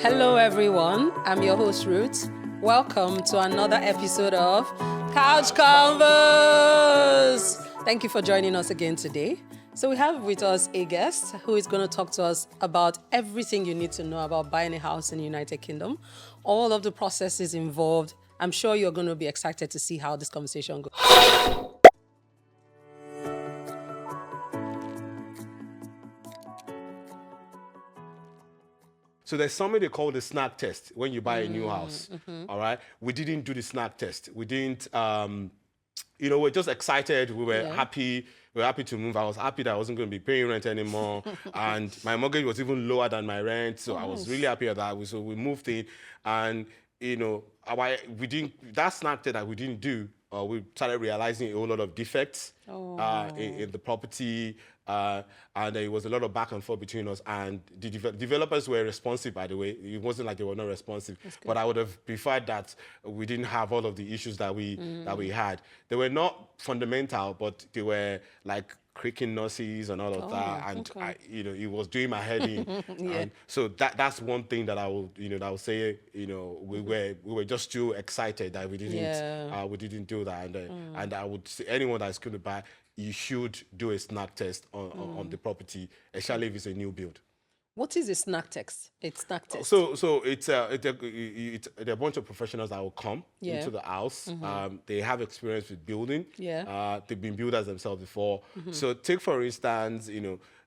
Hello, everyone. I'm your host, Ruth. Welcome to another episode of Couch Convos. Thank you for joining us again today. So we have with us a guest who is going to talk to us about everything you need to know about buying a house in the United Kingdom, all of the processes involved. I'm sure you're going to be excited to see how this conversation goes. So there's something they call the snag test when you buy a new house. All right. We didn't do the snag test. We didn't, we're just excited. We were happy. We were happy to move. I was happy that I wasn't going to be paying rent anymore. And my mortgage was even lower than my rent. So I was really happy at that. So we moved in and, we didn't, that snag test that we didn't do, we started realizing a whole lot of defects in the property. And there was a lot of back and forth between us. And the developers were responsive, by the way. It wasn't like they were not responsive. But I would have preferred that we didn't have all of the issues that we had. They were not fundamental, but they were like creaking noises and all of that. And it was doing my head in. And so that's one thing that I would say. We were just too excited that we didn't do that. And I would say anyone that's going to buy, you should do a snag test on the property, especially if it's a new build. What is a snag test? It's snag test. So it's a bunch of professionals that will come into the house. They have experience with building. They've been builders themselves before. So take for instance,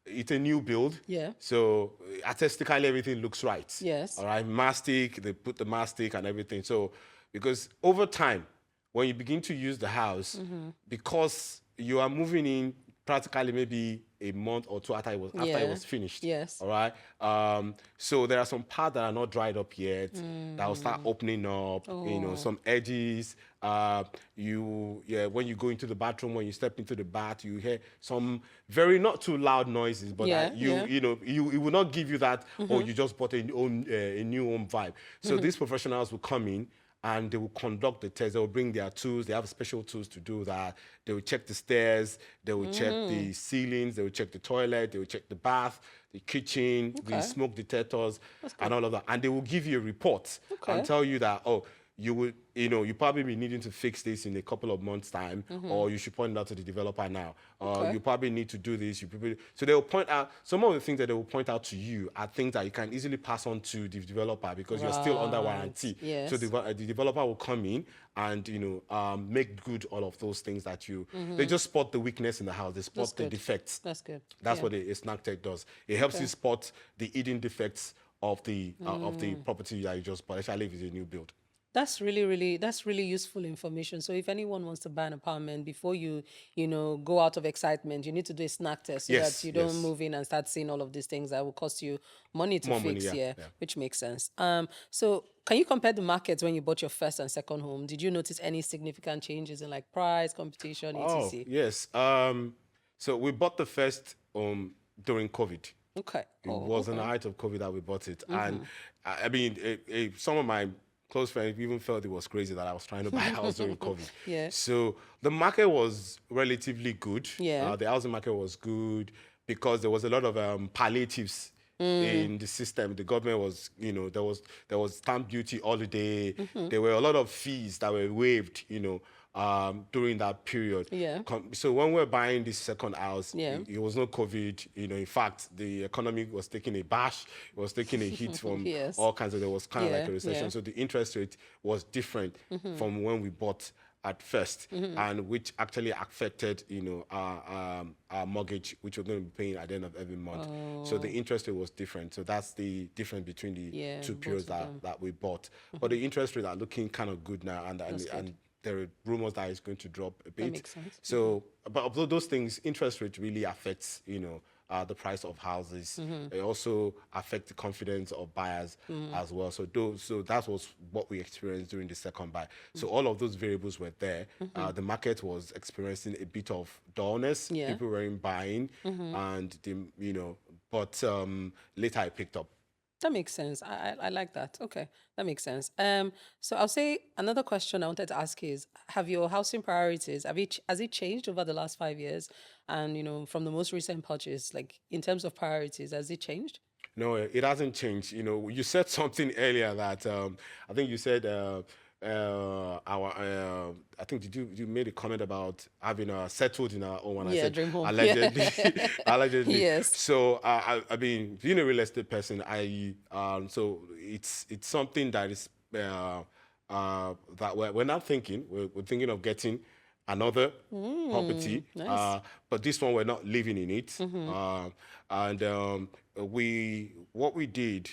it's a new build. So artistically everything looks right. All right, mastic. They put the mastic and everything. So because over time, when you begin to use the house, because you are moving in practically maybe a month or two after it was finished. Yes. All right. So there are some parts that are not dried up yet that will start opening up. Some edges. When you go into the bathroom, when you step into the bath, you hear some very not too loud noises, but it will not give you that. Oh, you just bought a new home vibe. So these professionals will come in. And they will conduct the test. They will bring their tools. They have special tools to do that. They will check the stairs. They will check the ceilings. They will check the toilet. They will check the bath, the kitchen, the smoke detectors, and all of that. And they will give you a report and tell you that, you probably be needing to fix this in a couple of months' time, or you should point it out to the developer now. You probably need to do this. So they will point out, some of the things that they will point out to you are things that you can easily pass on to the developer because you're still under warranty. So the developer will come in and, make good all of those things that they just spot the weakness in the house. They spot the defects. That's good. That's what a snag tech does. It helps you spot the hidden defects of the property that you just bought, especially if it's a new build. That's really useful information. So if anyone wants to buy an apartment, before you go out of excitement, you need to do a snag test so that you don't move in and start seeing all of these things that will cost you money to fix. Which makes sense. So can you compare the markets when you bought your first and second home? Did you notice any significant changes in like price, competition, etc.? Yes. So we bought the first during COVID. Okay. It was in the height of COVID that we bought it. And I mean, some of my close friends even felt it was crazy that I was trying to buy a house during COVID. So the market was relatively good. The housing market was good because there was a lot of palliatives in the system. The government was, there was stamp duty holiday. There were a lot of fees that were waived, during that period. So when we were buying this second house, it was no COVID. In fact, the economy was taking a bash. It was taking a hit from all kinds of. There was kind of like a recession. So the interest rate was different from when we bought at first, and which actually affected, our mortgage, which we're going to be paying at the end of every month. So the interest rate was different. So that's the difference between the two periods that we bought. But the interest rates are looking kind of good now, and there are rumors that it's going to drop a bit. That makes sense. So, but those things, interest rate really affects, the price of houses. They also affect the confidence of buyers as well. So that was what we experienced during the second buy. So all of those variables were there. The market was experiencing a bit of dullness. People weren't buying, and but later it picked up. That makes sense. I like that. Okay, that makes sense. So I'll say another question I wanted to ask is: have your housing priorities has it changed over the last 5 years? And from the most recent purchase, like in terms of priorities, has it changed? No, it hasn't changed. You know, you said something earlier that I think you said I think you made a comment about having settled in our own. And I said dream home. allegedly, allegedly. Yes. So I mean, being a real estate person, so it's something that is that we're not thinking. We're thinking of getting another property, nice. but this one we're not living in it. And what we did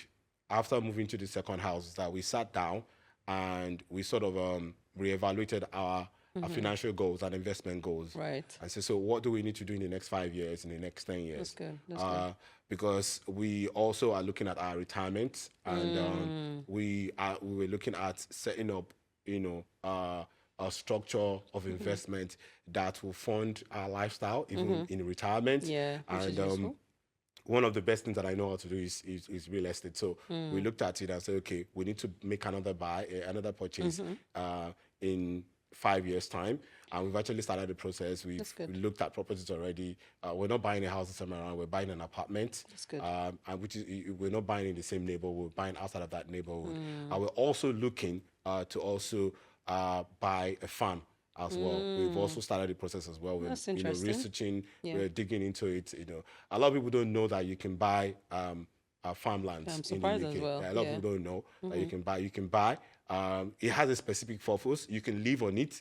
after moving to the second house is that we sat down and we sort of reevaluated our financial goals and investment goals. Right. And so what do we need to do in the next 5 years, in the next 10 years? That's good. That's good. Because we also are looking at our retirement, and we were looking at setting up, a structure of investment that will fund our lifestyle even in retirement. Yeah, and one of the best things that I know how to do is real estate. So we looked at it and said, okay, we need to make another another purchase in 5 years' time. And we've actually started the process. We looked at properties already. We're not buying a house this time around. We're buying an apartment. That's good. And we're not buying in the same neighborhood. We're buying outside of that neighborhood. And we're also looking to also buy a farm as well. We've also started the process as well. We're researching, we're digging into it. A lot of people don't know that you can buy farmlands in the UK. As well. A lot of people don't know that you can buy. You can buy. It has a specific purpose. You can live on it,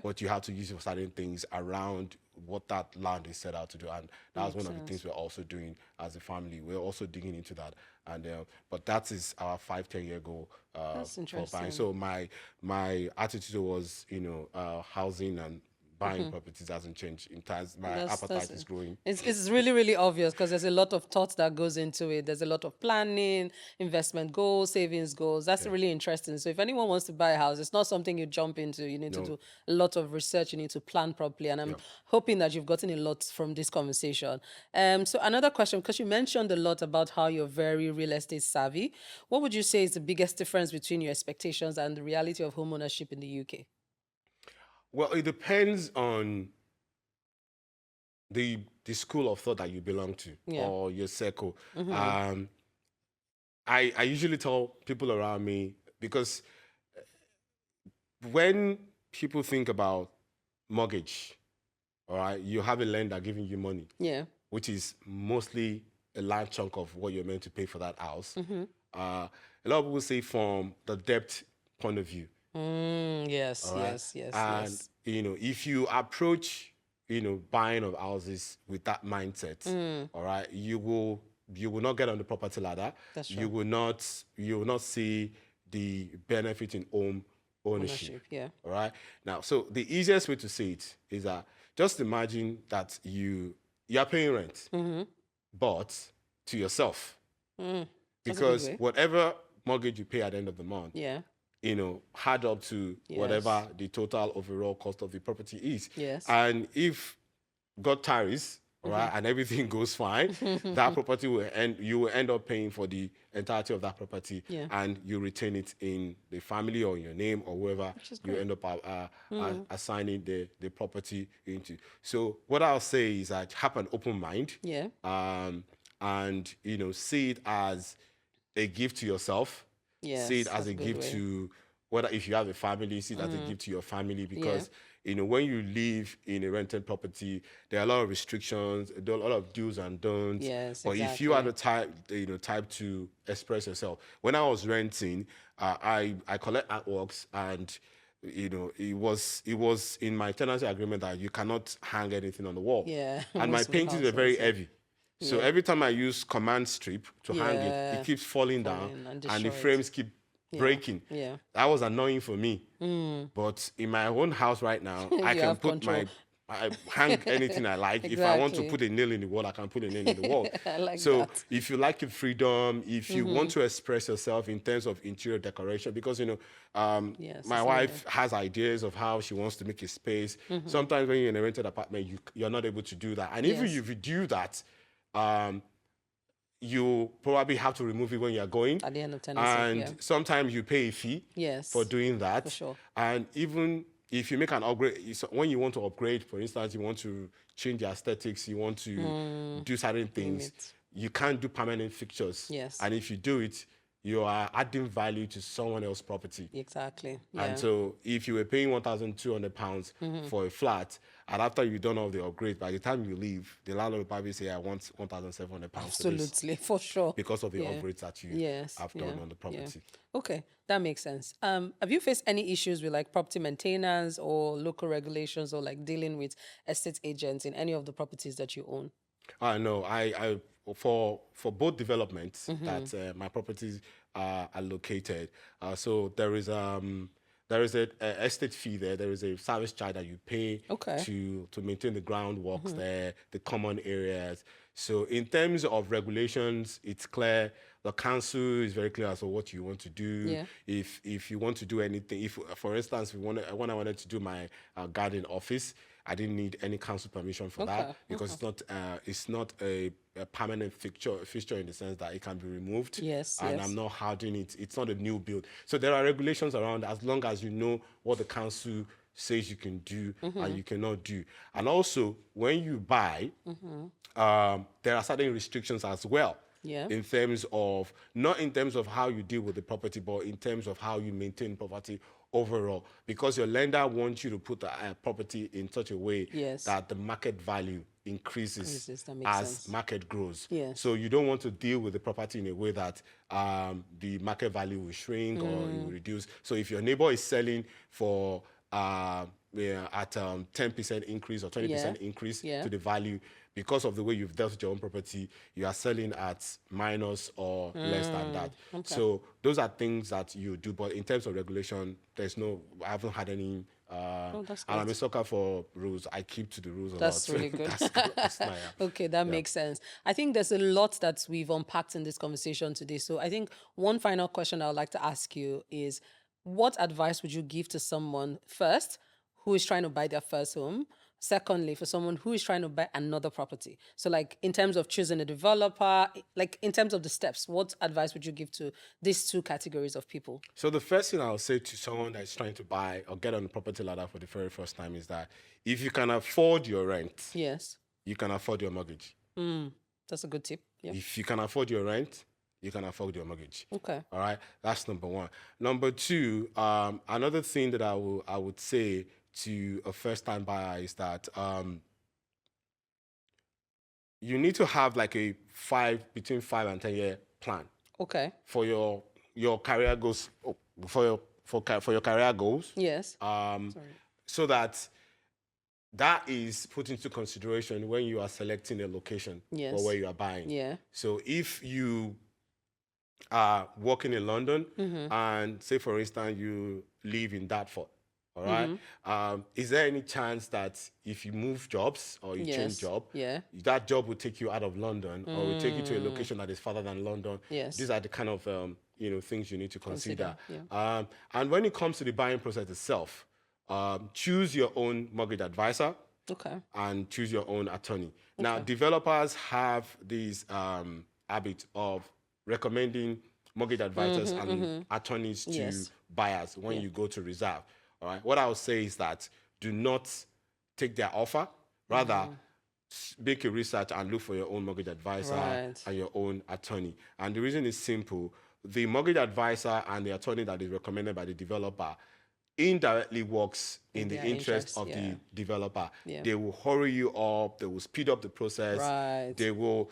but you have to use certain things around what that land is set out to do. And that's one of the things we're also doing as a family. We're also digging into that. And but that is our 5-10 year goal. That's interesting. For buying. So my attitude was, housing and buying properties hasn't changed. In times, my appetite is growing. It's really, really obvious because there's a lot of thought that goes into it. There's a lot of planning, investment goals, savings goals. That's really interesting. So if anyone wants to buy a house, it's not something you jump into. You need to do a lot of research. You need to plan properly. And I'm hoping that you've gotten a lot from this conversation. So another question, because you mentioned a lot about how you're very real estate savvy. What would you say is the biggest difference between your expectations and the reality of homeownership in the UK? Well, it depends on the school of thought that you belong to or your circle. I usually tell people around me, because when people think about mortgage, all right, you have a lender giving you money, which is mostly a large chunk of what you're meant to pay for that house. A lot of people say from the debt point of view. Yes. And if you approach buying of houses with that mindset, all right, you will not get on the property ladder. That's true. You will not see the benefit in home ownership. All right. Now, so the easiest way to see it is that just imagine that you are paying rent, but to yourself, because whatever mortgage you pay at the end of the month, add up to whatever the total overall cost of the property is. And if God tarries, right, and everything goes fine, that property you will end up paying for the entirety of that property, and you retain it in the family or in your name or whoever you end up assigning the property into. So what I'll say is that have an open mind, and see it as a gift to yourself. See it as a gift to, whether if you have a family, see it as a gift to your family, because when you live in a rented property, there are a lot of restrictions, there are a lot of do's and don'ts. But if you are the type to express yourself. When I was renting, I collect artworks, and it was in my tenancy agreement that you cannot hang anything on the wall. And my paintings are very heavy. So every time I use command strip to hang it, it keeps falling down, and the frames keep breaking. That was annoying for me. But in my own house right now, I can put I hang anything I like. If I want to put a nail in the wall, I can put a nail in the wall. So if you like your freedom, if you want to express yourself in terms of interior decoration, because my wife has ideas of how she wants to make a space. Sometimes when you're in a rented apartment, you're not able to do that. And even if you do that, you probably have to remove it when you're going. At the end of tenancy, and sometimes you pay a fee for doing that. For sure. And even if you make an upgrade, when you want to upgrade, for instance, you want to change the aesthetics, you want to do certain things, you can't do permanent fixtures. Yes. And if you do it, you are adding value to someone else's property. Exactly. Yeah. And so if you were paying £1,200 for a flat, and after you've done all the upgrades, by the time you leave, the landlord will probably say, I want £1,700 Absolutely, for sure. Because of the upgrades that you have done on the property. Yeah. Okay, that makes sense. Have you faced any issues with like property maintenance or local regulations or like dealing with estate agents in any of the properties that you own? No, I for both developments that my properties are located. So there is a estate fee there. There is a service charge that you pay to maintain the groundworks there, the common areas. So in terms of regulations, it's clear. The council is very clear as to what you want to do. Yeah. If you want to do anything, if for instance, when I wanted to do my garden office, I didn't need any council permission for that because it's not a permanent fixture in the sense that it can be removed. Yes. And I'm not hardening it. It's not a new build. So there are regulations around as long as you know what the council says you can do and you cannot do. And also, when you buy, there are certain restrictions as well. Yeah. In terms of, not in terms of how you deal with the property, but in terms of how you maintain property overall, because your lender wants you to put the property in such a way that the market value increases as market grows. Yes. So you don't want to deal with the property in a way that the market value will shrink or it will reduce. So if your neighbor is selling for at 10% increase or 20% increase to the value, because of the way you've dealt with your own property, you are selling at minus or less than that. So those are things that you do. But in terms of regulation, I haven't had any. And I'm a sucker for rules. I keep to the rules a lot. That's really good. Okay, that makes sense. I think there's a lot that we've unpacked in this conversation today. So I think one final question I would like to ask you is, what advice would you give to someone, first, who is trying to buy their first home? Secondly, for someone who is trying to buy another property. So like in terms of choosing a developer, like in terms of the steps, what advice would you give to these two categories of people? So the first thing I'll say to someone that's trying to buy or get on the property ladder for the very first time is that if you can afford your rent, you can afford your mortgage. That's a good tip. Yeah. If you can afford your rent, you can afford your mortgage. Okay. All right. That's number one. Number two, another thing that I would say to a first-time buyer is that you need to have like a between 5 and 10 year plan. Okay. For your career goals, for your career goals. Yes. So that is put into consideration when you are selecting a location for where you are buying. Yeah. So if you are working in London and say, for instance, you live in Dartford, all right. Is there any chance that if you move jobs or you change job, that job will take you out of London or will take you to a location that is further than London? Yes. These are the kind of things you need to consider. Yeah. And when it comes to the buying process itself, choose your own mortgage advisor. Okay. And choose your own attorney. Now, developers have this habit of recommending mortgage advisors and attorneys to buyers when you go to reserve. All right. What I would say is that do not take their offer. Rather, make a research and look for your own mortgage advisor and your own attorney. And the reason is simple. The mortgage advisor and the attorney that is recommended by the developer indirectly works in the interest of the developer. Yeah. They will hurry you up. They will speed up the process. Right. They will,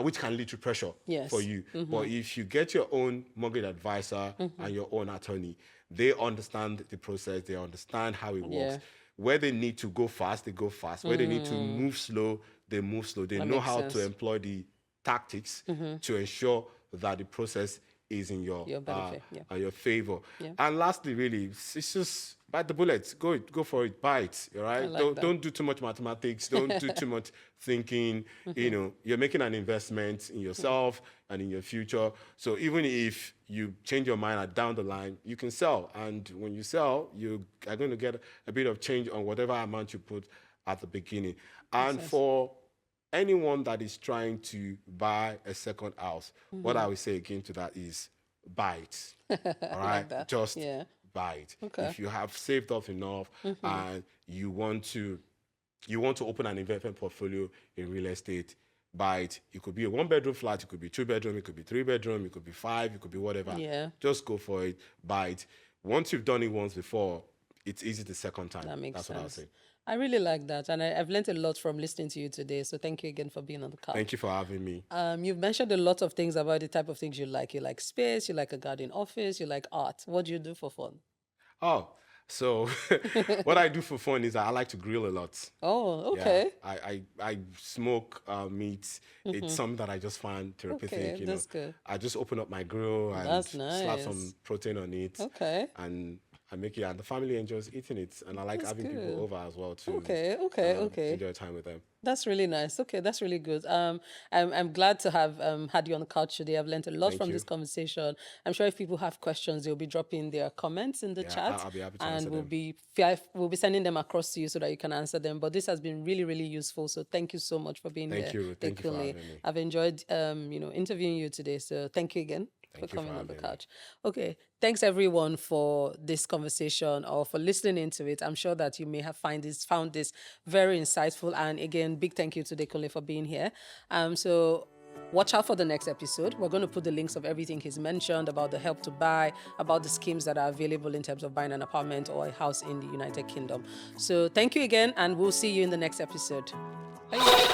which can lead to pressure for you. But if you get your own mortgage advisor and your own attorney, they understand the process. They understand how it works. Where they need to go fast, they go fast. Where they need to move slow, they move slow. They know how to employ the tactics to ensure that the process is in your benefit, your favor. Yeah. And lastly, really, it's just bite the bullets. Go for it. Buy it. All right. Don't do too much mathematics. Don't do too much thinking. You're making an investment in yourself and in your future. So even if you change your mind down the line, you can sell. And when you sell, you are going to get a bit of change on whatever amount you put at the beginning. And for anyone that is trying to buy a second house, what I would say again to that is buy it. All right? Like just buy it. Okay. If you have saved up enough and you want to open an investment portfolio in real estate, buy it. It could be a 1-bedroom flat, it could be 2-bedroom, it could be 3-bedroom, it could be 5, it could be whatever. Yeah. Just go for it, buy it. Once you've done it once before, it's easy the second time. That makes sense. That's what I'll say. I really like that, and I've learned a lot from listening to you today. So thank you again for being on the couch. Thank you for having me. You've mentioned a lot of things about the type of things you like. You like space, you like a garden office, you like art. What do you do for fun? Oh, so what I do for fun is I like to grill a lot. Oh, okay. Yeah, I smoke meat. It's something that I just find therapeutic. Okay, that's good. I just open up my grill and slap some protein on it. Okay. And I make it, and the family enjoys eating it, and I like having people over as well too. Okay. Enjoy time with them. That's really nice. Okay, that's really good. I'm glad to have had you on the couch today. I've learned a lot from this conversation. I'm sure if people have questions, they'll be dropping their comments in the chat, I'll be happy to answer them. We'll be sending them across to you so that you can answer them. But this has been really, really useful. So thank you so much for being here. Thank you for having me. I've enjoyed interviewing you today. So thank you again. For coming on the couch. Okay, thanks everyone for this conversation or for listening into it. I'm sure that you may have found this very insightful. And again, big thank you to Adekunle for being here. So watch out for the next episode. We're going to put the links of everything he's mentioned about the help to buy, about the schemes that are available in terms of buying an apartment or a house in the United Kingdom. So thank you again, and we'll see you in the next episode. Bye.